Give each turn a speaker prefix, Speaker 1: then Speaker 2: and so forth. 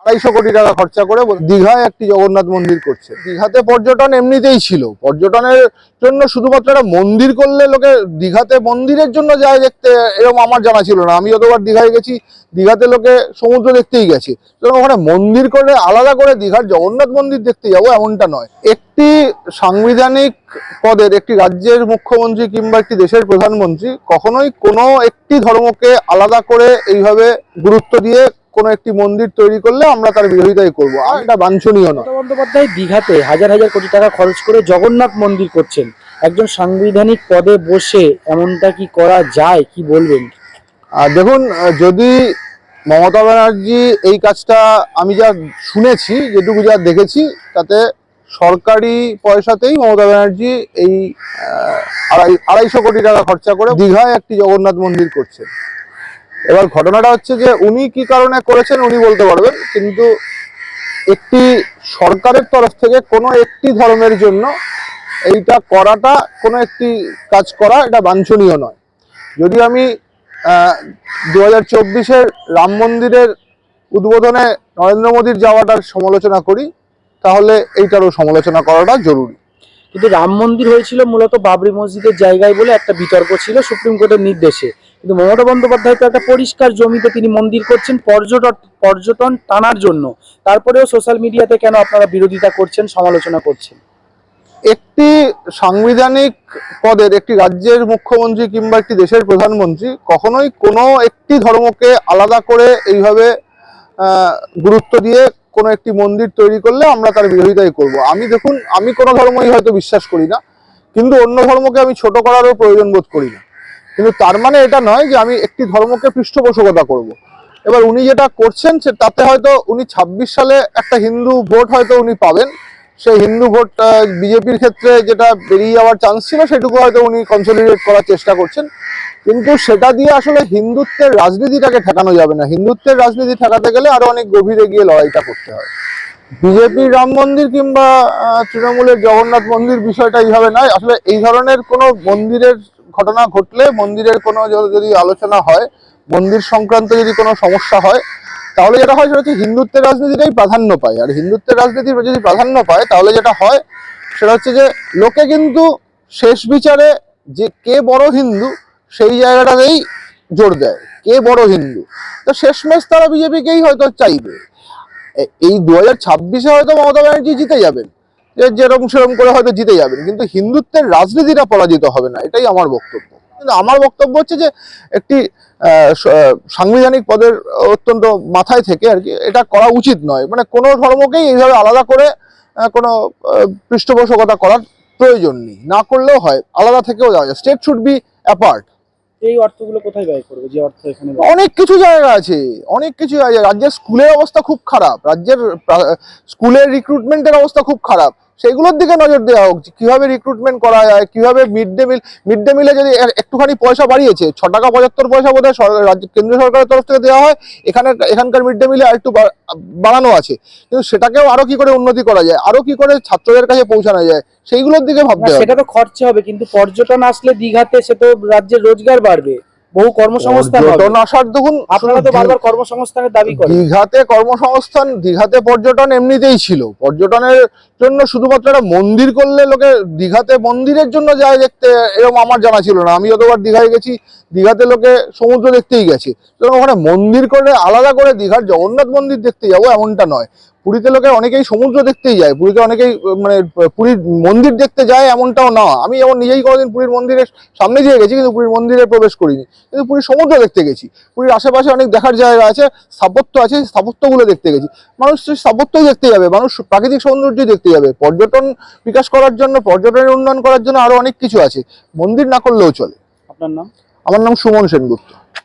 Speaker 1: 250 কোটি টাকা খরচা করে দীঘায় একটি জগন্নাথ মন্দির করছে। দীঘাতে পর্যটন এমনিতেই ছিল, পর্যটনের জন্য শুধুমাত্র একটা মন্দির করলে লোকে দীঘাতে মন্দিরের জন্য যায় দেখতে, এরকম আমার জানা ছিল না। আমি যতবার দীঘায় গেছি, দীঘাতে লোকে সমুদ্র দেখতেই গেছে, ওখানে মন্দির করে আলাদা করে দীঘার জগন্নাথ মন্দির দেখতে যাবো এমনটা নয়। একটি সাংবিধানিক পদের একটি রাজ্যের মুখ্যমন্ত্রী কিংবা একটি দেশের প্রধানমন্ত্রী কখনোই কোনো একটি ধর্মকে আলাদা করে এইভাবে গুরুত্ব দিয়ে কোনো একটি মন্দির তৈরি করলে আমরা তার বিরোধিতাই করবো, আর এটা বাঞ্ছনীয় নয়।
Speaker 2: মমতা বন্দ্যোপাধ্যায় দীঘাতে হাজার হাজার কোটি টাকা খরচ করে জগন্নাথ মন্দির করছেন, একজন সাংবিধানিক পদে বসে এমনটা কি করা যায়, কি বলবেন?
Speaker 1: দেখুন, যদি মমতা ব্যানার্জি এই কাজটা, আমি যা শুনেছি, যেটুকু যা দেখেছি, তাতে সরকারি পয়সাতেই মমতা ব্যানার্জি এই 250 কোটি টাকা খরচা করে দীঘায় একটি জগন্নাথ মন্দির করছে। এবার ঘটনাটা হচ্ছে যে উনি কি কারণে করেছেন উনি বলতে পারবেন, কিন্তু একটি সরকারের তরফ থেকে কোনো একটি ধর্মের জন্য এইটা করাটা, কোনো একটি কাজ করা, এটা বাঞ্ছনীয় নয়। যদি আমি 2024-এর রাম মন্দিরের উদ্বোধনে নরেন্দ্র মোদীর যাওয়াটার সমালোচনা করি, তাহলে এইটারও সমালোচনা করাটা জরুরি।
Speaker 2: কিন্তু রাম মন্দির হয়েছিল মূলত বাবরি মসজিদের জায়গায় বলে একটা বিতর্ক ছিল সুপ্রিম কোর্টের নির্দেশে, কিন্তু মমতা বন্দ্যোপাধ্যায় তো একটা পরিষ্কার জমিতে তিনি মন্দির করছেন পর্যটন টানার জন্য। তারপরেও সোশ্যাল মিডিয়াতে কেন আপনারা বিরোধিতা করছেন, সমালোচনা করছেন?
Speaker 1: একটি সাংবিধানিক পদের একটি রাজ্যের মুখ্যমন্ত্রী কিংবা একটি দেশের প্রধানমন্ত্রী কখনোই কোনো একটি ধর্মকে আলাদা করে এইভাবে গুরুত্ব দিয়ে কোনো একটি মন্দির তৈরি করলে আমরা তার বিরোধিতাই করব। দেখুন, আমি কোনো ধর্মই হয়তো বিশ্বাস করি না, কিন্তু অন্য ধর্মকে আমি ছোট করারও প্রয়োজন বোধ করি না, কিন্তু তার মানে এটা নয় যে আমি একটি ধর্মকে পৃষ্ঠপোষকতা করব। এবার উনি যেটা করছেন তাতে হয়তো উনি 26 সালে একটা হিন্দু ভোট হয়তো উনি পাবেন, সেই হিন্দু ভোট বিজেপির ক্ষেত্রে যেটা বেরিয়ে যাওয়ার চান্স ছিল সেটুকু হয়তো উনি কনসলিডেট করার চেষ্টা করছেন, কিন্তু সেটা দিয়ে আসলে হিন্দুত্বের রাজনীতিটাকে ঠেকানো যাবে না। হিন্দুত্বের রাজনীতি ঠেকাতে গেলে আরো অনেক গভীরে গিয়ে লড়াইটা করতে হয়। বিজেপির রাম মন্দির কিংবা তৃণমূলের জগন্নাথ মন্দির বিষয়টা এইভাবে নয়। আসলে এই ধরনের কোনো মন্দিরের ঘটনা ঘটলে, মন্দিরের কোনো যদি আলোচনা হয়, মন্দির সংক্রান্ত যদি কোনো সমস্যা হয়, তাহলে যেটা হয় সেটা হচ্ছে হিন্দুত্বের রাজনীতিটাই প্রাধান্য পায়। আর হিন্দুত্বের রাজনীতি যদি প্রাধান্য পায়, তাহলে যেটা হয় সেটা হচ্ছে যে লোকে কিন্তু শেষ বিচারে যে কে বড় হিন্দু সেই জায়গাটাতেই জোর দেয়, কে বড় হিন্দু। তো শেষমেশ তারা বিজেপিকেই হয়তো চাইবে। এই 2026-এ হয়তো মমতা ব্যানার্জি জিতে যাবেন, যেরকম সেরকম করে হয়তো জিতে যাবেন, কিন্তু হিন্দুত্বের রাজনীতিটা পরাজিত হবে না, এটাই আমার বক্তব্য। কিন্তু আমার বক্তব্য হচ্ছে যে একটি সাংবিধানিক পদের অত্যন্ত মাথায় থেকে আর কি এটা করা উচিত নয়। মানে কোনো ধর্মকেই এইভাবে আলাদা করে কোনো পৃষ্ঠপোষকতা করার প্রয়োজন নেই, না করলেও হয়, আলাদা থেকেও যাওয়া যায়। State should be apart.
Speaker 2: এই অর্থগুলো কোথায় ব্যয় করবে, যে অর্থ এখানে?
Speaker 1: অনেক কিছু জায়গা আছে, অনেক কিছু আছে। রাজ্যের স্কুলের অবস্থা খুব খারাপ, রাজ্যের স্কুলের রিক্রুটমেন্টের অবস্থা খুব খারাপ, সেগুলোর দিকে নজর দেওয়া হোক। কিভাবে রিক্রুটমেন্ট করা যায়, কিভাবে মিড ডে মিলে যদি একটুখানি পয়সা বাড়িয়েছে, 6 টাকা 75 পয়সা বোধহয় কেন্দ্রীয় সরকারের তরফ থেকে দেওয়া হয়, এখানকার মিড ডে মিলে আর একটু বাড়ানো আছে, কিন্তু সেটাকেও আরো কি করে উন্নতি করা যায়, আরো কি করে ছাত্রদের কাছে পৌঁছানো যায়, সেইগুলোর দিকে ভাবতে হবে।
Speaker 2: সেটা তো খরচা হবে, কিন্তু পর্যটন আসলে দীঘাতে সে তো রাজ্যের রোজগার বাড়বে, বহু কর্মসংস্থান হবে।
Speaker 1: দেখুন,
Speaker 2: আপনারা তো বারবার কর্মসংস্থানের দাবি করেন।
Speaker 1: দীঘাতে কর্মসংস্থান, দীঘাতে পর্যটন এমনিতেই ছিল, পর্যটনের জন্য শুধুমাত্র একটা মন্দির করলে লোকে দীঘাতে মন্দিরের জন্য যায় দেখতে, এরকম আমার জানা ছিল না। আমি যতবার দীঘায় গেছি, দীঘাতে লোকে সমুদ্র দেখতেই গেছে, ওখানে মন্দির করে আলাদা করে দীঘার জগন্নাথ মন্দির দেখতে যাবো এমনটা নয়। পুরীতে লোকে অনেকেই সমুদ্র দেখতেই যায়, পুরীতে অনেকেই মানে পুরীর মন্দির দেখতে যায় এমনটাও না। আমি যেমন নিজেই কোনোদিন পুরীর মন্দিরের সামনে দিয়ে গেছি, কিন্তু পুরীর মন্দিরে প্রবেশ করিনি, কিন্তু পুরীর সমুদ্র দেখতে গেছি। পুরীর আশেপাশে অনেক দেখার জায়গা আছে, স্থাপত্য আছে, স্থাপত্যগুলো দেখতে গেছি। মানুষ স্থাপত্যই দেখতে যাবে, মানুষ প্রাকৃতিক সৌন্দর্য দেখতে যাবে। পর্যটন বিকাশ করার জন্য, পর্যটনের উন্নয়ন করার জন্য আরো অনেক কিছু আছে, মন্দির না করলেও চলে।
Speaker 2: আপনার নাম?
Speaker 1: আমার নাম সুমন সেনগুপ্ত।